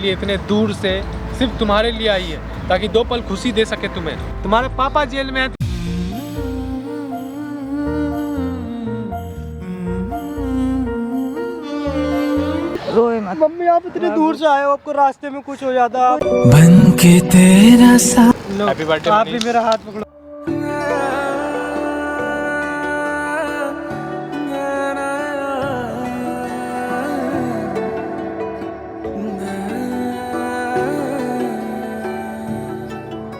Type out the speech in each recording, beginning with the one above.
लिए इतने दूर से सिर्फ तुम्हारे लिए आई है, ताकि 2 पल खुशी दे सके तुम्हें। तुम्हारे पापा जेल में हैं। रोए मत मम्मी, आप इतनी दूर से आए हो, आपको रास्ते में कुछ हो जाता आप बन के तेरा साथ। Happy birthday. आप भी मेरा हाथ पकड़ो।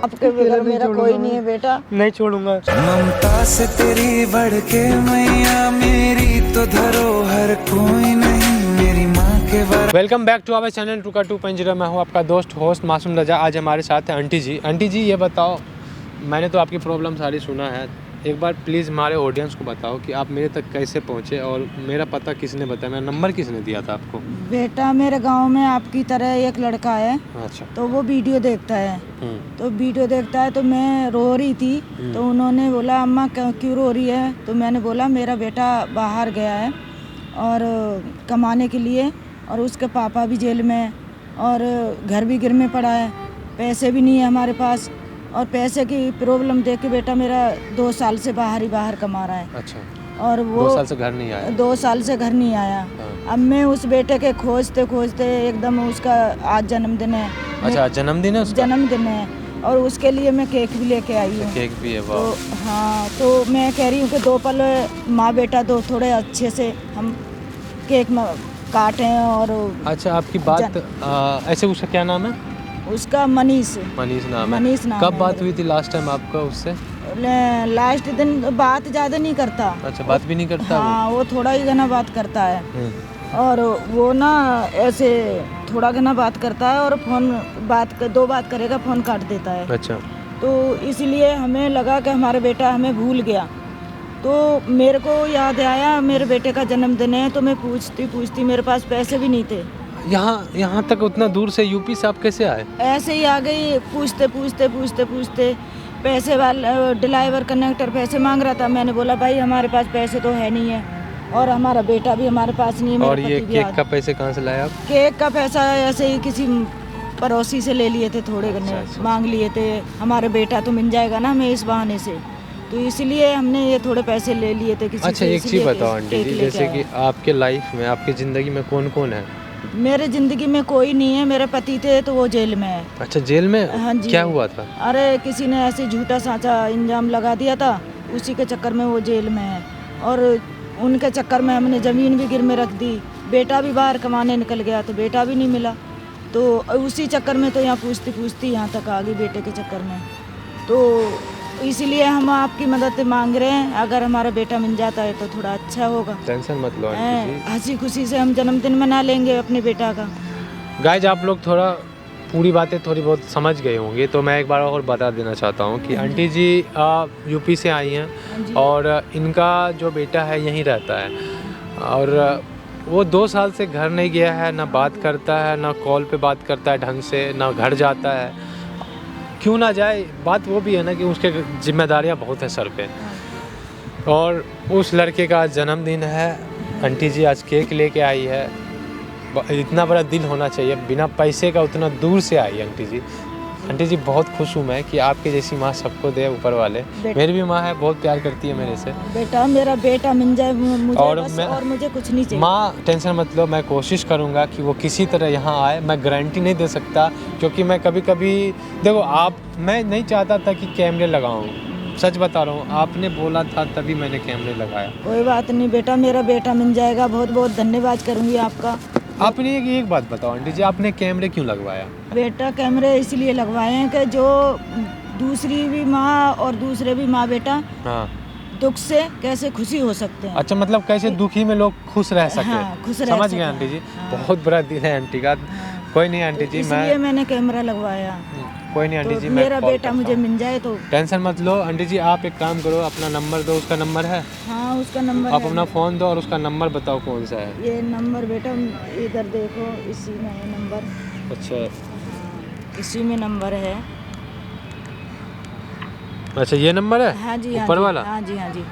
आपके बगैर मेरा कोई नहीं है बेटा। नहीं छोड़ूंगा। ममता से तेरी बढ़ के मैया मेरी तो धरोहर कोई नहीं, मेरी माँ के बराबर। Welcome back to our channel Tuka 2.0। मैं हूँ आपका दोस्त होस्ट मासूम रजा। आज हमारे साथ है आंटी जी। आंटी जी, ये बताओ, मैंने तो आपकी प्रॉब्लम सारी सुना है, एक बार प्लीज़ हमारे ऑडियंस को बताओ कि आप मेरे तक कैसे पहुँचे और मेरा पता किसने बताया, मेरा नंबर किसने दिया था आपको? बेटा, मेरे गांव में आपकी तरह एक लड़का है। अच्छा। तो वो वीडियो देखता है। तो वीडियो देखता है तो मैं रो रही थी। तो उन्होंने बोला, अम्मा क्यों रो रही है? तो मैंने बोला, मेरा बेटा बाहर गया है और कमाने के लिए, और उसके पापा भी जेल में है और घर भी गिर में पड़ा है, पैसे भी नहीं है हमारे पास, और पैसे की प्रॉब्लम देख के बेटा मेरा 2 साल से बाहर कमा रहा है। अच्छा। और वो 2 साल से घर नहीं आया? 2 साल से घर नहीं आया। अब मैं उस बेटे के खोजते खोजते एकदम, उसका आज जन्मदिन है। अच्छा, जन्मदिन है उसका? जन्मदिन है, और उसके लिए मैं केक भी लेके आई हूँ। केक भी है? तो वाह। हाँ, तो मैं कह रही हूँ कि 2 पल माँ बेटा दो थोड़े अच्छे से हम केक में काटें। और अच्छा, आपकी बात ऐसे, उसका क्या नाम है? उसका मनीष नाम है। मनीष नाम कब है बात मेरा। हुई थी लास्ट टाइम आपका उससे? लास्ट दिन बात ज़्यादा नहीं करता। अच्छा, बात भी नहीं करता? हाँ, वो थोड़ा ही घना बात करता है। वो और वो ना ऐसे थोड़ा घना बात करता है, और फोन दो बात करेगा, फ़ोन काट देता है। अच्छा। तो इसलिए हमें लगा कि हमारा बेटा हमें भूल गया। तो मेरे को याद आया मेरे बेटे का जन्मदिन है, तो मैं पूछती मेरे पास पैसे भी नहीं थे। यहाँ तक उतना दूर से यूपी से आप कैसे आए? ऐसे ही आ गई, पूछते पैसे वाला ड्राइवर कंडक्टर पैसे मांग रहा था। मैंने बोला, भाई हमारे पास पैसे तो है नहीं है, और हमारा बेटा भी हमारे पास नहीं है। और ये केक का पैसे कहाँ से लाए आप? केक का पैसा ऐसे ही किसी पड़ोसी से ले लिए थे, थोड़े घने मांग लिए थे। हमारा बेटा तो मिल जाएगा ना हमें इस बहाने से, तो इसलिए हमने ये थोड़े पैसे ले लिए थे किसी से। अच्छा, एक चीज़ बताओ आंटी जी, जैसे कि आपके लाइफ में, आपकी ज़िंदगी में कौन कौन है? मेरे जिंदगी में कोई नहीं है। मेरे पति थे तो वो जेल में है। अच्छा, जेल में? हाँ जी। क्या हुआ था? अरे किसी ने ऐसे झूठा साचा इंजाम लगा दिया था, उसी के चक्कर में वो जेल में है। और उनके चक्कर में हमने ज़मीन भी गिर में रख दी। बेटा भी बाहर कमाने निकल गया तो बेटा भी नहीं मिला। तो उसी चक्कर में तो यहाँ पूछती यहाँ तक आ गई, बेटे के चक्कर में। तो इसीलिए हम आपकी मदद मांग रहे हैं। अगर हमारा बेटा मिल जाता है तो थोड़ा अच्छा होगा। टेंशन मत लो आंटी जी, हंसी खुशी से हम जन्मदिन मना लेंगे अपने बेटा का। गाइज आप लोग थोड़ा पूरी बातें थोड़ी बहुत समझ गए होंगे, तो मैं एक बार और बता देना चाहता हूँ कि आंटी जी यूपी से आई हैं और इनका जो बेटा है यहीं रहता है, और वो 2 साल से घर नहीं गया है, ना बात करता है, ना कॉल पे बात करता है ढंग से, ना घर जाता है। क्यों ना जाए? बात वो भी है ना कि उसके जिम्मेदारियाँ बहुत है सर पे, और उस लड़के का जन्मदिन है। आंटी जी आज केक लेके आई है। इतना बड़ा दिल होना चाहिए, बिना पैसे का उतना दूर से आई आंटी जी। आंटी जी बहुत खुश हूँ मैं कि आपके जैसी माँ सबको दे ऊपर वाले। मेरी भी माँ है, बहुत प्यार करती है मेरे से। बेटा, मेरा बेटा मिल जाए मुझे और बस, और मुझे कुछ नहीं चाहिए। माँ टेंशन मत लो, मैं कोशिश करूँगा कि वो किसी तरह यहाँ आए। मैं गारंटी नहीं दे सकता, क्योंकि मैं कभी देखो मैं नहीं चाहता था कि कैमरे लगाऊँ, सच बता रहा हूँ। आपने बोला था तभी मैंने कैमरे लगाया। कोई बात नहीं बेटा, मेरा बेटा मिल जाएगा। बहुत बहुत धन्यवाद करूँगी आपका। आपने एक बात बताओ आंटी जी, आपने कैमरे क्यों लगवाया? बेटा, कैमरे इसलिए लगवाए हैं कि जो दूसरी भी माँ और दूसरे भी माँ बेटा दुख से कैसे खुशी हो सकते हैं। अच्छा, मतलब कैसे दुखी में लोग खुश रह सके। हाँ, खुश रह समझ सके। गए आंटी जी। बहुत बड़ा दिल है आंटी का। कोई नहीं आंटी जी, इसलिए मैंने कैमरा लगवाया। कोई नहीं आंटी तो जी, मेरा बेटा मुझे मिल जाए तो। टेंशन मत लो आंटी जी, आप एक काम करो, अपना नंबर दो। उसका नंबर है? हाँ, उसका नंबर आप है। अपना फ़ोन दो और उसका नंबर बताओ कौन सा है। ये नंबर बेटा इधर देखो, इसी में है नंबर। अच्छा, इसी में नंबर है। अच्छा ये नंबर है? हाँ जी, ऊपर वाला? हाँ जी, हाँ जी।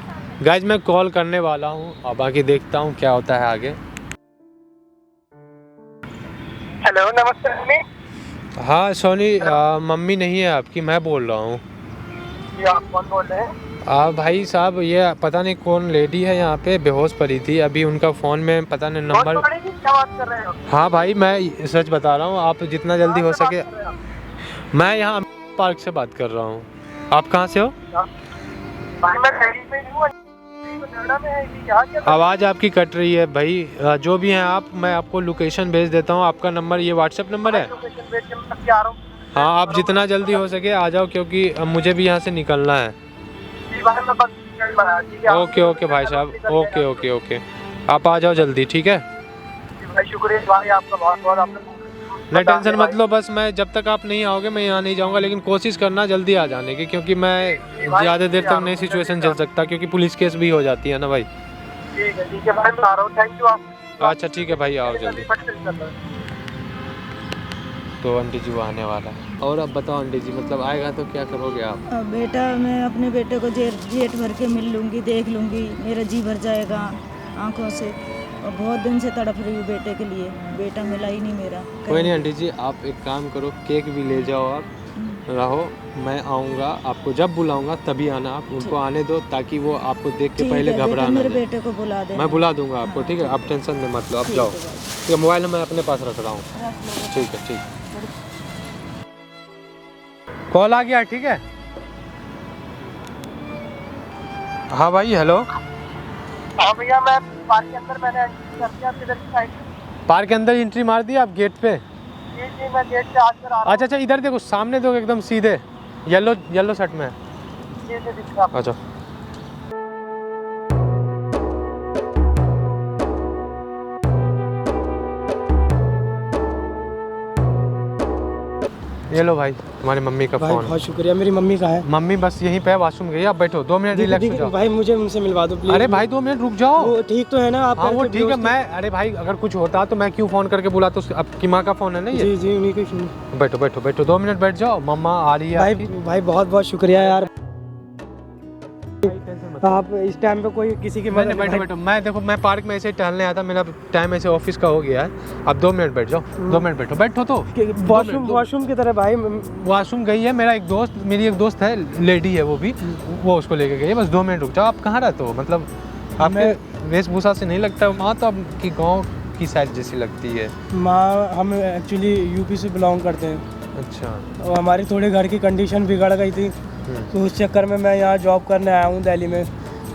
गाइज मैं कॉल करने वाला हूँ और बाकी देखता हूँ क्या होता है आगे। हेलो, नमस्ते मम्मी। हाँ सोनी, मम्मी नहीं है आपकी, मैं बोल रहा हूँ। जी, आप कौन बोल रहे हैं? भाई साहब, ये पता नहीं कौन लेडी है यहाँ पे, बेहोश पड़ी थी अभी, उनका फ़ोन में पता नहीं नंबर। क्या बात कर रहे हो? हाँ भाई, मैं सच बता रहा हूँ, आप जितना जल्दी हो सके। मैं यहाँ पार्क से बात कर रहा हूँ। आप कहाँ से हो? भाई मैं दिल्ली में हूँ, नोएडा में है कि यहाँ क्या? आवाज़ आपकी कट रही है भाई। जो भी हैं आप, मैं आपको लोकेशन भेज देता हूँ। आपका नंबर ये व्हाट्सएप नंबर है? लोकेशन भेज के मैं आ रहा हूँ। हाँ, आप जितना जल्दी हो सके आ जाओ, क्योंकि अब मुझे भी यहाँ से निकलना है। जी भाई, मैं बस ठीक है। ओके ओके भाई साहब, ओके ओके ओके, आप आ जाओ जल्दी, ठीक है? भाई शुक्रिया भाई आपका, बहुत बहुत। आपने नहीं टेंशन मत लो, बस मैं जब तक आप नहीं आओगे मैं यहाँ नहीं जाऊँगा, लेकिन कोशिश करना जल्दी आ जाने की, क्योंकि मैं ज़्यादा देर तक नहीं सिचुएशन झेल सकता, क्योंकि पुलिस केस भी हो जाती है ना भाई। ठीक है भाई, मैं आ रहा हूँ। थैंक यू आप। अच्छा ठीक है भाई, आओ जल्दी। तो आंटी जी वो आने वाला है। और अब बताओ आंटी जी, मतलब आएगा तो क्या करोगे आप? अब बेटा, मैं अपने बेटे को जेठ भर के मिल लूँगी, देख लूँगी, मेरा जी भर जाएगा आँखों से। और बहुत दिन से तड़प रही हूँ बेटे के लिए, बेटा मिला ही नहीं मेरा। कोई नहीं आंटी जी, आप एक काम करो, केक भी ले जाओ, आप रहो, मैं आऊँगा, आपको जब बुलाऊँगा तभी आना। आप उनको आने दो, ताकि वो आपको देख के पहले घबरा ना मेरे जाए। बेटे को बुला दे, मैं बुला दूंगा आपको, ठीक है? आप टेंशन में मत लो, आप जाओ। ठीक है, मोबाइल मैं अपने पास रख रहा हूँ। ठीक है, ठीक है। कॉल आ गया, ठीक है? हाँ भाई, हेलो। हाँ भैया, मैं पार्क के अंदर मैंने एंट्री कर दिया, किधर की साइड? पार्क के अंदर एंट्री मार दी आप गेट पे? जी जी, मैं गेट से आज कर आ रहा अच्छा, इधर देखो, सामने देखो, एकदम सीधे येलो शर्ट में है। हूँ। जी जी, दिख रहा है। अच्छा, ये लो भाई, तुम्हारी मम्मी का भाई फोन। बहुत शुक्रिया। मेरी मम्मी कहाँ है? मम्मी बस यहीं पे वॉशरूम गई, आप बैठो, 2 मिनट रिलैक्स हो जाओ। भाई मुझे उनसे मिलवा दो प्लीज। अरे भाई 2 मिनट रुक जाओ। वो ठीक तो है ना? आप हाँ वो ठीक है। मैं, अरे भाई अगर कुछ होता तो मैं क्यों फ़ोन करके बुलाता? आपकी माँ का फ़ोन है ना ये? जी जी, उन्हीं के। बैठो बैठो बैठो, 2 मिनट बैठ जाओ, मम्मा आ रही है भाई आपकी। भाई बहुत बहुत शुक्रिया यार। आप इस टाइम पे कोई किसी की मदद बैठो बैठो, मैं देखो, मैं पार्क में ऐसे ही टहलने आया था, मेरा टाइम ऐसे ऑफिस का हो गया है। अब 2 मिनट बैठ जाओ, 2 मिनट बैठो, बैठो तो। वॉशरूम की तरह भाई। वॉशरूम गई है, मेरी एक दोस्त है, लेडी है, वो उसको लेके गई है। बस 2 मिनट रुक जाओ। आप कहाँ रहते हो? मतलब आपके वेशभूषा से नहीं लगता है माँ तो आपकी गाँव की साइड जैसी लगती है। माँ, हम एक्चुअली यूपी से बिलोंग करते हैं। अच्छा। और हमारी थोड़ी घर की कंडीशन बिगड़ गई थी, तो उस चक्कर में मैं यहाँ जॉब करने आया हूँ दिल्ली में।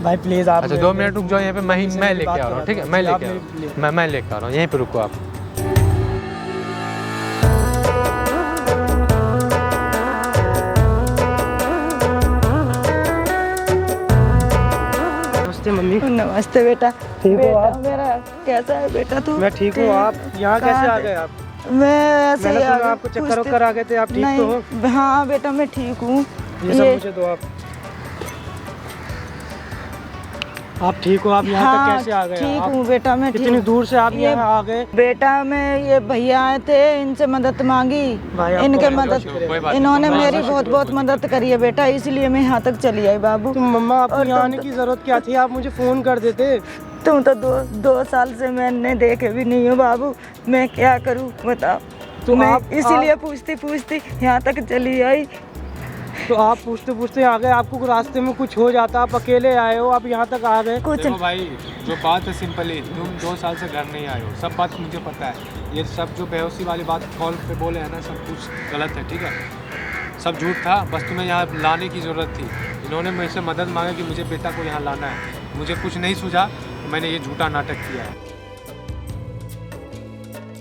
भाई प्लीज़ आप। अच्छा 2 मिनट रुक जाओ यहाँ पे, मैं लेके आ रहा हूँ, ठीक है? मैं लेके आ रहा हूँ, मैं लेके आ रहा हूँ, यहीं पे रुको आप। नमस्ते मम्मी। नमस्ते बेटा। ठीक हो बेटा आप? मेरा कैसा है बेटा तू? मैं ठीक हूँ। आप यहाँ कैसे आ गए? आप, मैं ऐसे मैंने ही आ सुना गई, आपको चक्कर कुछ वक्कर आ गए थे। आप ठीक तो हो? नहीं, हाँ बेटा मैं ठीक हूँ। ये सब मुझे दो आप ठीक हो? आप यहाँ तक कैसे आ गए? ठीक आप हूँ बेटा, मैं कितनी ठीक। दूर से आप ये यहाँ आ गए? बेटा मैं, ये भैया आए थे, इनसे मदद मांगी, भाई आपका इनके बहुत मदद, कोई बात नहीं। इन्होंने मेरी बहुत बहुत मदद करी है बेटा, इसलिए मैं यहाँ तक चली आई बाबू। तुम मम्मा, आपको और यहाँ तुम आने की जरूरत क्या थी? आप मुझे फोन कर देते। तुम तो दो साल से मैंने देखे भी नहीं हो बाबू, मैं क्या करूँ बताओ? तो मैं आप इसीलिए पूछती यहाँ तक चली आई। तो आप पूछते पूछते आ गए। आपको रास्ते में कुछ हो जाता, आप अकेले आए हो, आप यहाँ तक आ गए। कुछ देखो भाई, जो बात है सिंपल ही, तुम 2 साल से घर नहीं आए हो, सब बात मुझे पता है। ये सब जो बेहोशी वाली बात कॉल पे बोले हैं ना, सब कुछ गलत है, ठीक है? सब झूठ था, बस तुम्हें यहाँ लाने की ज़रूरत थी। इन्होंने मेरे से मदद मांगा कि मुझे बेटा को यहाँ लाना है, मुझे कुछ नहीं सूझा, तो मैंने ये झूठा नाटक किया है।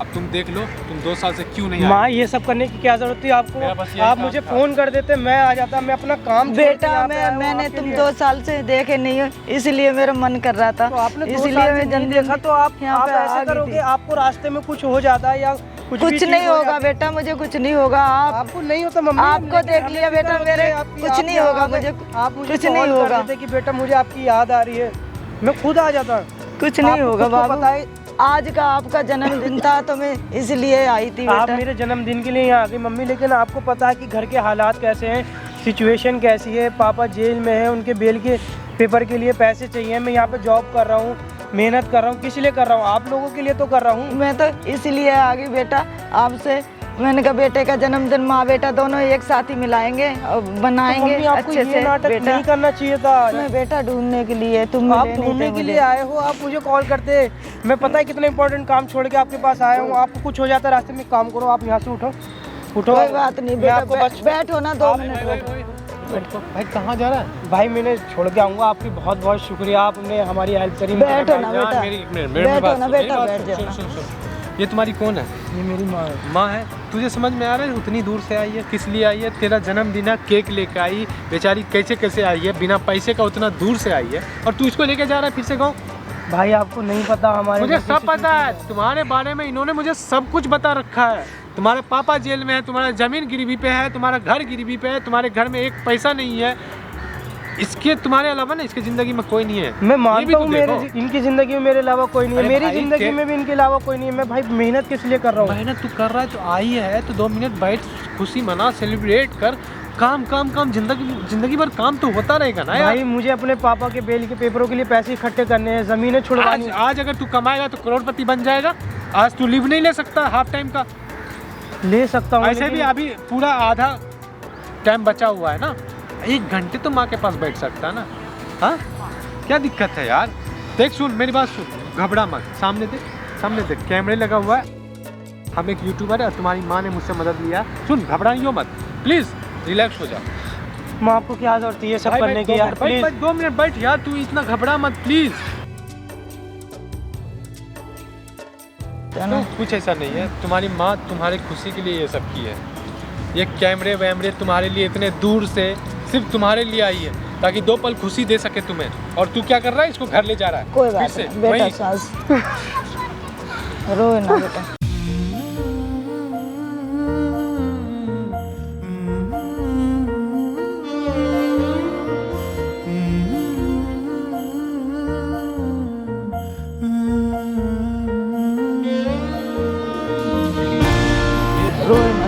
अब तुम देख लो, तुम 2 साल से क्यों नहीं आए? माँ, ये सब करने की क्या जरूरत थी मेरा आपको? बस यही आप काम मुझे था। फोन कर देते, मैं आ जाता, मैं अपना काम छोड़ के बेटा यहाँ पे आया हूँ मैंने आपके तुम लिए। 2 साल से देखे नहीं हो, इसलिए मेरा मन कर रहा था, तो आपने 2 इसलिए साल से मैं नहीं जल्दी देखा, तो आप यहाँ पे ऐसे आ गई करोगे, थी। आपको रास्ते में कुछ हो जाता है या कुछ भी कुछ चीज़ नहीं हो होगा जाती- बेटा, मुझे कुछ नहीं होगा। आपको नहीं होता मम्मी? आपको देख लिया बेटा, मेरे कुछ नहीं होगा, मुझे आप मुझे कुछ नहीं कॉल कर होगा, देते कि बेटा मुझे आपकी याद आ रही है, मैं खुद आ जाता। कुछ नहीं आपको होगा खुद को बाबू। पता है, आज का आपका जन्मदिन था तो मैं इसलिए आई थी आप बेटा। मेरे जन्मदिन के लिए यहाँ आ गई मम्मी, लेकिन आपको पता है कि घर के हालात कैसे हैं, सिचुएशन कैसी है। पापा जेल में है, उनके बेल के पेपर के लिए पैसे चाहिए, मैं यहाँ पे जॉब कर रहा हूँ, मेहनत कर रहा हूँ, किस लिए कर रहा हूँ? आप लोगों के लिए तो कर रहा हूँ। मैं तो इसलिए आ गई बेटा आपसे। मैंने कहा बेटे का जन्मदिन माँ बेटा दोनों एक साथ ही मिलाएंगे और बनाएंगे मम्मी, आपको अच्छे ये से। नाटक बेटा नहीं करना चाहिए था। मैं बेटा ढूंढने के लिए, तुम आप मिले नहीं ढूंढने थे के मुझे। लिए आए हो, आप मुझे कॉल करते। मैं पता है कितना इंपॉर्टेंट काम छोड़ के आपके पास आया हूँ। आपको कुछ हो जाता है रास्ते में, काम करो, आप यहाँ से उठो। कोई बात नहीं मैं बेटा, आपको बस बैठो ना 2 मिनट बैठो। भाई कहाँ जा रहा है? भाई मैंने छोड़ के आऊँगा। आपकी बहुत बहुत शुक्रिया, आपने हमारी हेल्प करी। बैठो ना बेटा, मेरी बैठो बात ना सुन, बेटा, मेरी बैठ बात सुन, जाओ। सुन, सुन। ये तुम्हारी कौन है? ये मेरी माँ है। माँ है। तुझे समझ में आ रहा है उतनी दूर से आई है, किस लिए आई है? तेरा जन्मदिन है, केक लेके आई, बेचारी कैसे कैसे आई है, बिना पैसे का उतना दूर से आई है, और तू इसको लेके जा रहा है फिर से गाँव? भाई आपको नहीं पता हमारे, मुझे सब पता है तुम्हारे बारे में, इन्होंने मुझे सब कुछ बता रखा है। तुम्हारे पापा जेल में है, तुम्हारा जमीन गिरवी पे है, तुम्हारा घर गिरवी पे है, तुम्हारे घर में एक पैसा नहीं है। इसके तुम्हारे अलावा ना इसकी जिंदगी में कोई नहीं है। मैं मानता हूँ देखो। इनकी जिंदगी में मेरे अलावा कोई नहीं है, अरे मेरी भाई, जिंदगी में भी इनके अलावा कोई नहीं है। मैं भाई मेहनत किस लिए कर रहा हूँ? मेहनत तू कर रहा है तो आई है तो 2 मिनट बैठ, खुशी मना, सेलिब्रेट कर। काम काम काम, जिंदगी भर काम तो होता रहेगा ना यार। भाई मुझे अपने पापा के बेल के पेपरों के लिए पैसे इकट्ठे करने हैं, जमीनें छुड़वानी। आज अगर तू कमाएगा तो करोड़पति बन जाएगा। आज तू लीव नहीं ले सकता हाफ टाइम का? ले सकता हूँ, ऐसे भी अभी पूरा आधा टाइम बचा हुआ है ना, 1 घंटे तो माँ के पास बैठ सकता है ना। हाँ, क्या दिक्कत है यार? देख, सुन मेरी बात सुन, घबरा मत, सामने देख कैमरे लगा हुआ है। हम एक यूट्यूबर है और तुम्हारी माँ ने मुझसे मदद लिया। सुन, घबराइयो मत, प्लीज रिलैक्स हो जा। माँ आपको क्या जरूरत है ये सब करने की यार? प्लीज 2 मिनट बैठ यार, तू इतना घबरा मत प्लीज। तो कुछ ऐसा नहीं है, तुम्हारी माँ तुम्हारी खुशी के लिए ये सब की है। ये कैमरे वैमरे तुम्हारे लिए इतने दूर से सिर्फ तुम्हारे लिए आई है, ताकि 2 पल खुशी दे सके तुम्हें। और तू क्या कर रहा है? इसको घर ले जा रहा है। कोई फिर बात से नहीं बेटा, वही। सास रोए ना बेटा।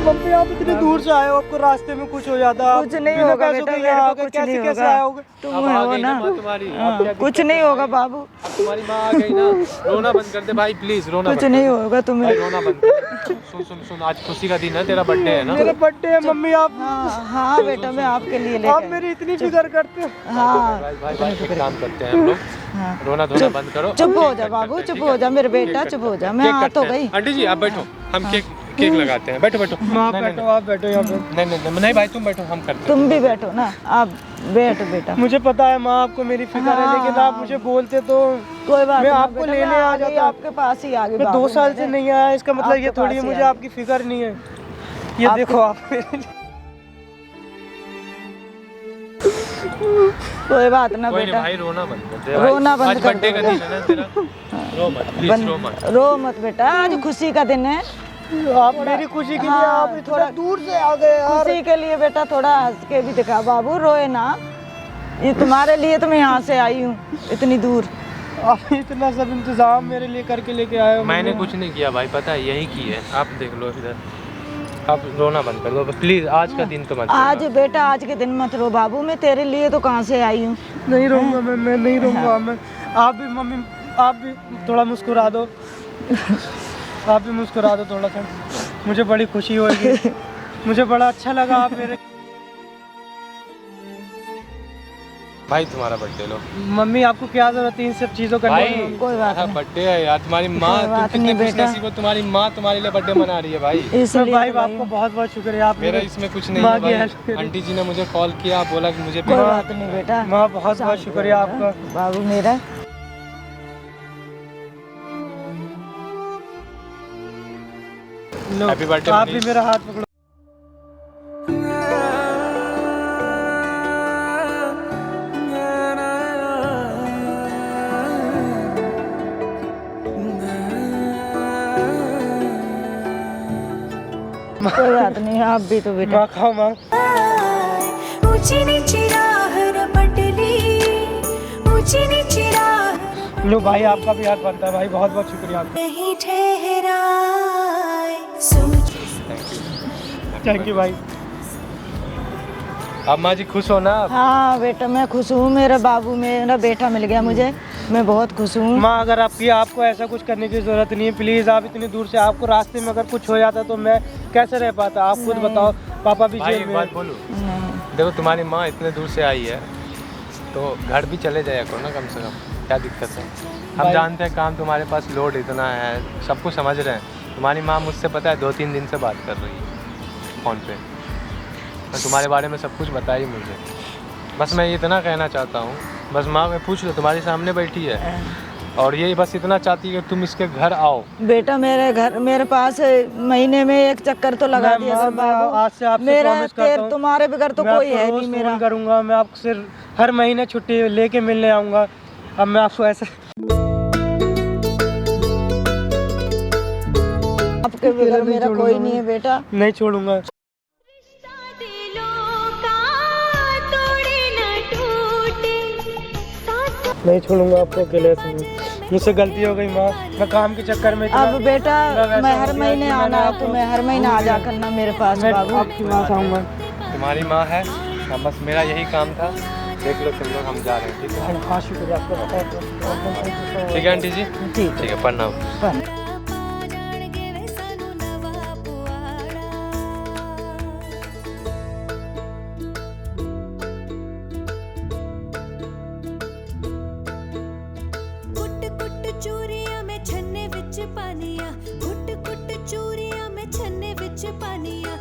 मम्मी आप इतनी दूर से आए हो, आपको रास्ते में कुछ हो जाता? कुछ नहीं होगा बेटा, मेरे को कुछ नहीं कैसे होगा। आओगे? तुम अब आ हो गई ना, माँ तुम्हारी। हाँ, अब क्या कुछ दिक्कत नहीं है? होगा बाबू, अब तुम्हारी माँ आ गई ना, रोना बंद कर दे भाई प्लीज, रोना कुछ बंद नहीं कर दे। होगा तुम्हें। भाई रोना बंद कर। सुन सुन सुन, आज खुशी का दिन है, तेरा बर्थडे है ना। मेरा बर्थडे है मम्मी, आप हाँ बेटा, मैं आपके लिए लेके आप आई। मेरी इतनी फिक्र करते हो। हाँ भाई एक काम करते हैं हम लोग, हाँ, रोना धोना बंद करो। चुप हो जा बाबू, चुप हो जा मेरे बेटा, चुप हो जा। मैं आ तो गई। आंटी जी आप बैठो, हम केक लगाते हैं। बैठो बैठो। माँ नहीं, बैठो, आप बैठो यहाँ पे। नहीं भाई तुम बैठो, हम करते हैं। तुम भी बैठो ना, आप बैठो बेटा। मुझे पता है माँ आपको मेरी फिक्र है, लेकिन आप मुझे बोलते तो कोई बात मैं नहीं आपको बेटा, लेने मैं आ गई, जाता। आपके पास ही आ गई। मैं बाबू 2 साल से मेरे। नहीं आया, इसका मतलब ये आपके थोड़ी है पास ही मुझे आ आपकी फिक्र नहीं है। ये देखो आप कोई बात ना कोई नहीं बेटा, भाई, रोना बंद कर दे। रोना बंद आज कर बर्थडे का दो। दिन है ना तेरा, रो मत प्लीज, रो मत। रो मत बेटा, आज खुशी का दिन है। आप मेरी खुशी के लिए आप हाँ, थोड़ा दूर से आ गए यार। खुशी के लिए बेटा थोड़ा हंस के भी दिखा बाबू, रोए ना। ये तुम्हारे लिए तो मैं यहाँ से आई हूँ इतनी दूर। आप इतना सब इंतजाम मेरे लिए करके लेके आए हो। मैंने कुछ नहीं किया भाई, पता है यही की है। आप देख लो इधर, आप रोना बंद कर दो प्लीज, आज का दिन तो मत आज बेटा, आज के दिन मत रो बाबू, मैं तेरे लिए तो कहाँ से आई हूँ। नहीं रहूँगा मैं नहीं रहूँगा मैं। आप भी मम्मी, आप भी थोड़ा मुस्कुरा दो, आप भी मुस्कुरा दो थोड़ा सा, मुझे बड़ी खुशी होगी। मुझे बड़ा अच्छा लगा आप मेरे। भाई तुम्हारा बर्थडे लो। मम्मी आपको क्या जरूरत है इन सब चीज़ों करने भाई की? कोई बात नहीं। बर्थडे है यार, तुम्हारी माँ, तुम बात कितने नहीं बेटा। खुशनसीब हो, तुम्हारी माँ तुम्हारे लिए बर्थडे मना रही है भाई। इसलिए भाई तो आई आपको हूँ। बहुत बहुत शुक्रिया। आप मेरा इसमें कुछ नहीं माँ है की भाई। help करी। आंटी जी ने मुझे कॉल किया, बोला कि मुझे कोई बात नहीं बेटा, माँ बहुत बहुत शुक्रिया आपका। बाबू मेरा। लो, हैप्पी बर्थडे आप भी मेरा हाथ पकड़ो। कोई बात नहीं, आप भी तो बेटा। माँ खाओ माँ। ऊंची नीची राह रपटली, ऊंची नीची राह लो भाई, आपका भी हाथ बनता है भाई, बहुत बहुत शुक्रिया आपका। नहीं ठहराए सोच। थैंक यू भाई। अब माँ जी खुश हो ना? हाँ बेटा मैं खुश हूँ, मेरा बाबू मेरा बेटा मिल गया मुझे। मैं बहुत खुश हूँ। माँ अगर आपको ऐसा कुछ करने की ज़रूरत नहीं है, प्लीज़ आप इतनी दूर से, आपको रास्ते में अगर कुछ हो जाता तो मैं कैसे रह पाता, आप खुद बताओ। पापा भी भाई जेल एक में बात हैं। बोलूँ, नहीं, देखो तुम्हारी माँ इतने दूर से आई है तो घर भी चले जाया करो ना कम से कम, क्या दिक्कत है। हम भाई- जानते हैं काम तुम्हारे पास लोड इतना है, सब कुछ समझ रहे हैं। तुम्हारी माँ मुझसे पता है 2-3 दिन से बात कर रही है फ़ोन पे, तो तुम्हारे बारे में सब कुछ बताई मुझे। बस मैं इतना कहना चाहता हूँ, बस माँ मैं पूछ लो, तुम्हारे सामने बैठी है और ये बस इतना चाहती है कि तुम इसके घर आओ। बेटा मेरे पास महीने में एक चक्कर तो लगा मैं- दिया मैं- कर मैं बाबू। आज से आपसे मेरा promise करता हूँ, तुम्हारे बगैर तो मैं कोई आपको है रोज़ नहीं फ़ोन मेरा। करूँगा, मैं आपको सिर्फ हर महीने छुट्टी लेके मिलने आऊँगा। अब मैं आपको ऐसे आपके बगैर मेरा छोड़ूंगा कोई मैं। नहीं है बेटा। नहीं छोड़ूंगा। नहीं छोड़ूंगा आपको अकेले से। मुझसे गलती हो गई माँ, मैं काम के चक्कर में इतना- अब बेटा वैसा मैं हो हर गया महीने कि आना मैंने है आपको तो मैं हर महीने आ जा करना मेरे पास मैं बाबू। आपकी माँ आऊँगा। तुम्हारी माँ है, हाँ, बस मेरा यही काम था। देख लो तुम लोग, हम जा रहे हैं, ठीक है। हाँ शुक्रिया आपका। ठीक है आंटी जी, ठीक ठीक है, प्रणाम। है। ਚੂਰੀਆਂ ਮੈਂ ਛੰਨੇ ਵਿੱਚ ਪਾਨੀਆਂ, ਕੁੱਟ ਕੁੱਟ ਚੂਰੀਆਂ ਮੈਂ ਛੰਨੇ ਵਿੱਚ ਪਾਨੀਆਂ,